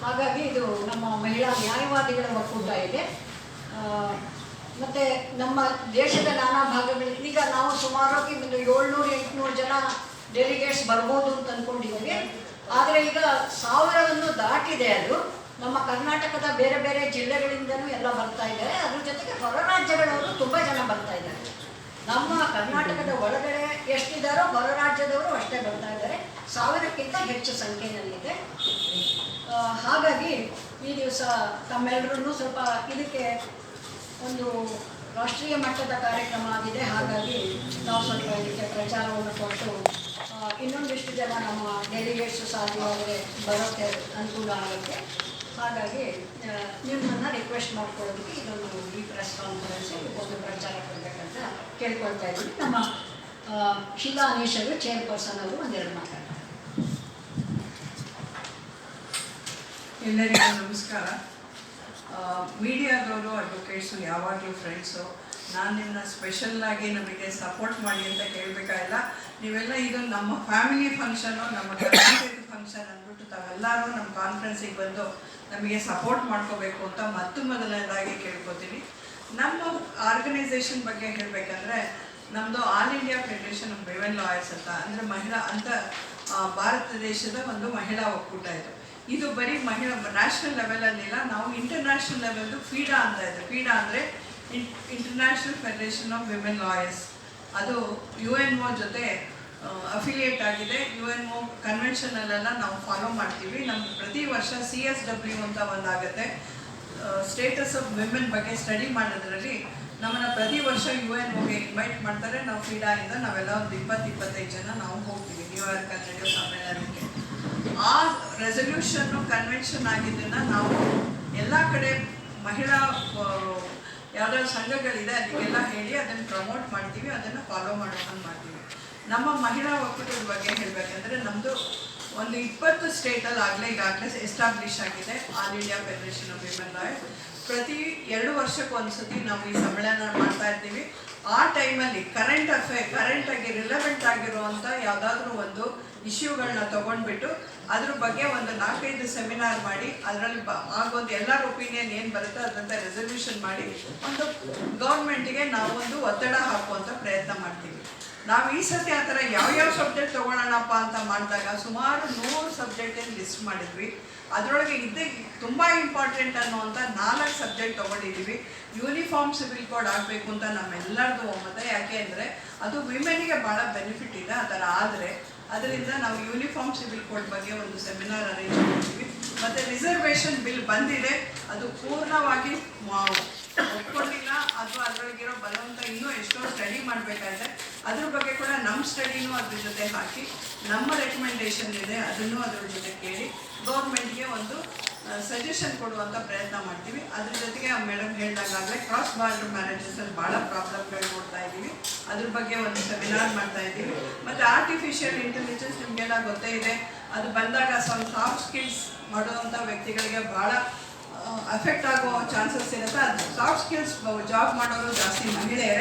ಹಾಗಾಗಿ ಇದು ನಮ್ಮ ಮಹಿಳಾ ನ್ಯಾಯವಾದಿಗಳ ಒಕ್ಕೂಟ ಇದೆ. ಮತ್ತು ನಮ್ಮ ದೇಶದ ನಾನಾ ಭಾಗಗಳಲ್ಲಿ ಈಗ ನಾವು ಸುಮಾರು ಒಂದು 700-800 ಜನ ಡೆಲಿಗೇಟ್ಸ್ ಬರ್ಬೋದು ಅಂತ ಅಂದ್ಕೊಂಡಿದ್ದೀವಿ. ಆದರೆ ಈಗ 1000ನ್ನು ದಾಟಿದೆ. ಅದು ನಮ್ಮ ಕರ್ನಾಟಕದ ಬೇರೆ ಬೇರೆ ಜಿಲ್ಲೆಗಳಿಂದಲೂ ಎಲ್ಲ ಬರ್ತಾ ಇದ್ದಾರೆ. ಅದ್ರ ಜೊತೆಗೆ ಹೊರ ರಾಜ್ಯಗಳವರು ತುಂಬ ಜನ ಬರ್ತಾ ಇದ್ದಾರೆ. ನಮ್ಮ ಕರ್ನಾಟಕದ ಒಳಗಡೆ ಎಷ್ಟಿದ್ದಾರೋ ಹೊರ ರಾಜ್ಯದವರು ಅಷ್ಟೇ ಬರ್ತಾ ಇದ್ದಾರೆ. 1000ಕ್ಕಿಂತ ಹೆಚ್ಚು ಸಂಖ್ಯೆಯಲ್ಲಿದೆ. ಹಾಗಾಗಿ ಈ ದಿವಸ ತಮ್ಮೆಲ್ಲರೂ ಸ್ವಲ್ಪ ಇದಕ್ಕೆ ಒಂದು ರಾಷ್ಟ್ರೀಯ ಮಟ್ಟದ ಕಾರ್ಯಕ್ರಮ ಆಗಿದೆ. ಹಾಗಾಗಿ ನಾವು ಸ್ವಲ್ಪ ಇದಕ್ಕೆ ಪ್ರಚಾರವನ್ನು ಕೊಟ್ಟು ಇನ್ನೊಂದಿಷ್ಟು ಜನ ನಮ್ಮ ಡೆಲಿಗೇಟ್ಸು ಸಾಧ್ಯವಾದರೆ ಬರೋಕ್ಕೆ ಅನುಕೂಲ ಆಗುತ್ತೆ. ಹಾಗಾಗಿ ನಿಮ್ಮನ್ನು ರಿಕ್ವೆಸ್ಟ್ ಮಾಡ್ಕೊಳ್ಳೋದಕ್ಕೆ ಇದೊಂದು ಈ ಪ್ರೆಸ್ ಕಾನ್ಫರೆನ್ಸ್ ಒಂದು ಪ್ರಚಾರ ಕೊಡಬೇಕಂತ ಕೇಳ್ಕೊಳ್ತಾ ಇದ್ದೀವಿ. ನಮ್ಮ ಶೀಲಾ ಅನೀಶ್ ಅವರು ಚೇರ್ಪರ್ಸನ್ ಅವರು ಒಂದೆರಡು ಮಾತಾಡ್ತಾರೆ. ಎಲ್ಲರಿಗೂ ನಮಸ್ಕಾರ. ಮೀಡಿಯಾದವರು ಅಡ್ವೊಕೇಟ್ಸು ಯಾವಾಗಲೂ ಫ್ರೆಂಡ್ಸು. ನಾನು ನಿಮ್ಮನ್ನ ಸ್ಪೆಷಲ್ಲಾಗಿ ನಮಗೆ ಸಪೋರ್ಟ್ ಮಾಡಿ ಅಂತ ಕೇಳಬೇಕಾಗಿಲ್ಲ. ನೀವೆಲ್ಲ ಇದು ನಮ್ಮ ಫ್ಯಾಮಿಲಿ ಫಂಕ್ಷನು, ನಮ್ಮ ಕಮ್ಯುನಿಟಿ ಫಂಕ್ಷನ್ ಅಂದ್ಬಿಟ್ಟು ತಾವೆಲ್ಲರೂ ನಮ್ಮ ಕಾನ್ಫರೆನ್ಸಿಗೆ ಬಂದು ನಮಗೆ ಸಪೋರ್ಟ್ ಮಾಡ್ಕೋಬೇಕು ಅಂತ ಮೊದಲನೇದಾಗಿ ಕೇಳ್ಕೊತೀನಿ. ನಮ್ಮ ಆರ್ಗನೈಸೇಷನ್ ಬಗ್ಗೆ ಹೇಳಬೇಕಂದ್ರೆ ನಮ್ಮದು all India federation of women lawyers ಅಂತ, ಅಂದರೆ ಮಹಿಳಾ ಅಂತ ಭಾರತ ದೇಶದ ಒಂದು ಮಹಿಳಾ ಒಕ್ಕೂಟ ಇದು. ಇದು ಬರೀ ಮಹಿಳಾ ನ್ಯಾಷನಲ್ ಲೆವೆಲಲ್ಲಿಲ್ಲ, ನಾವು ಇಂಟರ್ನ್ಯಾಷನಲ್ ಲೆವೆಲ್ದು ಫೀಡಾ ಅಂತ ಇದೆ. ಫೀಡಾ ಅಂದರೆ international federation of women lawyers. ಅದು UNO ಜೊತೆ ಅಫಿಲಿಯೇಟ್ ಆಗಿದೆ. UNO ಕನ್ವೆನ್ಷನಲ್ಲೆಲ್ಲ ನಾವು ಫಾಲೋ ಮಾಡ್ತೀವಿ. ನಮ್ಗೆ ಪ್ರತಿ ವರ್ಷ CSW ಅಂತ ಒಂದಾಗುತ್ತೆ, ಸ್ಟೇಟಸ್ ಆಫ್ ವಿಮೆನ್ ಬಗ್ಗೆ ಸ್ಟಡಿ ಮಾಡೋದ್ರಲ್ಲಿ ನಮ್ಮನ್ನು ಪ್ರತಿ ವರ್ಷ UNOಗೆ ಇನ್ವೈಟ್ ಮಾಡ್ತಾರೆ. ನಾವು ಫೀಡಾಯಿಂದ ನಾವೆಲ್ಲ ಒಂದು 20-25 ಜನ ನಾವು ಹೋಗ್ತೀವಿ ನ್ಯೂಯಾರ್ಕಲ್ಲಿ ನಡೆಯೋ ಸಮ್ಮೇಳನಕ್ಕೆ. ಆ ರೆಸಲ್ಯೂಷನ್ನು ಕನ್ವೆನ್ಷನ್ ಆಗಿದ್ದನ್ನು ನಾವು ಎಲ್ಲ ಕಡೆ ಮಹಿಳಾ ಯಾವುದಾದ್ರು ಸಂಘಗಳಿದೆ ಅದಕ್ಕೆಲ್ಲ ಹೇಳಿ ಅದನ್ನು ಪ್ರಮೋಟ್ ಮಾಡ್ತೀವಿ, ಅದನ್ನು ಫಾಲೋ ಮಾಡೋದನ್ನು ಮಾಡ್ತೀವಿ. ನಮ್ಮ ಮಹಿಳಾ ಒಕ್ಕೂಟದ ಬಗ್ಗೆ ಹೇಳಬೇಕಂದ್ರೆ ನಮ್ಮದು ಒಂದು 20 ಸ್ಟೇಟಲ್ಲಿ ಈಗಾಗಲೇ ಎಸ್ಟಾಬ್ಲಿಷ್ ಆಗಿದೆ all India federation of women lawyers. ಪ್ರತಿ 2 ವರ್ಷಕ್ಕೆ ಒಂದ್ಸತಿ ನಾವು ಈ ಸಮ್ಮೇಳನ ಮಾಡ್ತಾ ಇರ್ತೀವಿ. ಆ ಟೈಮಲ್ಲಿ ಕರೆಂಟಾಗಿ ರಿಲೆವೆಂಟ್ ಆಗಿರುವಂಥ ಯಾವುದಾದ್ರೂ ಒಂದು ಇಶ್ಯೂಗಳನ್ನ ತೊಗೊಂಡ್ಬಿಟ್ಟು ಅದ್ರ ಬಗ್ಗೆ ಒಂದು 4-5 ಸೆಮಿನಾರ್ ಮಾಡಿ ಅದರಲ್ಲಿ ಆಗೊಂದು ಎಲ್ಲರ ಒಪಿನಿಯನ್ ಏನು ಬರುತ್ತೋ ಅದಂತ ರೆಸಲ್ಯೂಷನ್ ಮಾಡಿ ಒಂದು ಗೌರ್ಮೆಂಟಿಗೆ ನಾವು ಒಂದು ಒತ್ತಡ ಹಾಕುವಂಥ ಪ್ರಯತ್ನ ಮಾಡ್ತೀವಿ. ನಾವು ಈ ಸತಿ ಆ ಥರ ಯಾವ್ಯಾವ ಸಬ್ಜೆಕ್ಟ್ ತೊಗೊಳ್ಳೋಣಪ್ಪ ಅಂತ ಮಾಡಿದಾಗ ಸುಮಾರು 100 ಸಬ್ಜೆಕ್ಟನ್ನು ಲಿಸ್ಟ್ ಮಾಡಿದ್ವಿ. ಅದರೊಳಗೆ ತುಂಬ ಇಂಪಾರ್ಟೆಂಟ್ ಅನ್ನುವಂಥ 4 ಸಬ್ಜೆಕ್ಟ್ ತೊಗೊಂಡಿದ್ದೀವಿ. ಯೂನಿಫಾರ್ಮ್ ಸಿವಿಲ್ ಕೋಡ್ ಆಗಬೇಕು ಅಂತ ನಮ್ಮೆಲ್ಲರದು ಒಮ್ಮತ. ಯಾಕೆ ಅಂದರೆ ಅದು ವಿಮೆನ್ಗೆ ಭಾಳ ಬೆನಿಫಿಟ್ ಇದೆ. ಆ ಥರ ಆದರೆ ಅದರಿಂದ ನಾವು ಯೂನಿಫಾರ್ಮ್ ಸಿವಿಲ್ ಕೋಡ್ ಬಗ್ಗೆ ಒಂದು ಸೆಮಿನಾರ್ ಅರೇಂಜ್ ಮಾಡ್ತೀವಿ. ಮತ್ತು ರಿಸರ್ವೇಷನ್ ಬಿಲ್ ಬಂದಿದೆ, ಅದು ಪೂರ್ಣವಾಗಿ ಒಪ್ಕೊಂಡಿಲ್ಲ ಅಥವಾ ಅದರೊಳಗಿರೋ ಬಲವಂತ ಇನ್ನೂ ಎಷ್ಟೋ ಸ್ಟಡಿ ಮಾಡಬೇಕಾದ್ರೆ ಅದ್ರ ಬಗ್ಗೆ ಕೂಡ ನಮ್ಮ ಸ್ಟಡಿನೂ ಅದ್ರ ಜೊತೆ ಹಾಕಿ ನಮ್ಮ ರೆಕಮೆಂಡೇಶನ್ ಇದೆ ಅದನ್ನು ಅದ್ರ ಜೊತೆ ಕೇಳಿ ಗೌರ್ಮೆಂಟ್ಗೆ ಒಂದು ಸಜೆಷನ್ ಕೊಡುವಂಥ ಪ್ರಯತ್ನ ಮಾಡ್ತೀವಿ. ಅದ್ರ ಜೊತೆಗೆ ಮೇಡಮ್ ಹೇಳಿದಾಗಲೇ ಕ್ರಾಸ್ ಬಾರ್ಡರ್ ಮ್ಯಾರೇಜಸಲ್ಲಿ ಭಾಳ ಪ್ರಾಬ್ಲಮ್ಗಳು ನೋಡ್ತಾ ಇದ್ದೀವಿ, ಅದ್ರ ಬಗ್ಗೆ ಒಂದು ಸೆಮಿನಾರ್ ಮಾಡ್ತಾ ಇದ್ದೀವಿ. ಮತ್ತು ಆರ್ಟಿಫಿಷಿಯಲ್ ಇಂಟೆಲಿಜೆನ್ಸ್ ನಿಮಗೆಲ್ಲ ಗೊತ್ತೇ ಇದೆ, ಅದು ಬಂದಾಗ ಸ್ವಲ್ಪ ಸಾಫ್ಟ್ ಸ್ಕಿಲ್ಸ್ ಮಾಡುವಂಥ ವ್ಯಕ್ತಿಗಳಿಗೆ ಭಾಳ ಅಫೆಕ್ಟ್ ಆಗೋ ಚಾನ್ಸಸ್ ಇರುತ್ತೆ. ಅದು ಸಾಫ್ಟ್ ಸ್ಕಿಲ್ಸ್ ಜಾಬ್ ಮಾಡೋರು ಜಾಸ್ತಿ ಮಹಿಳೆಯರೇ.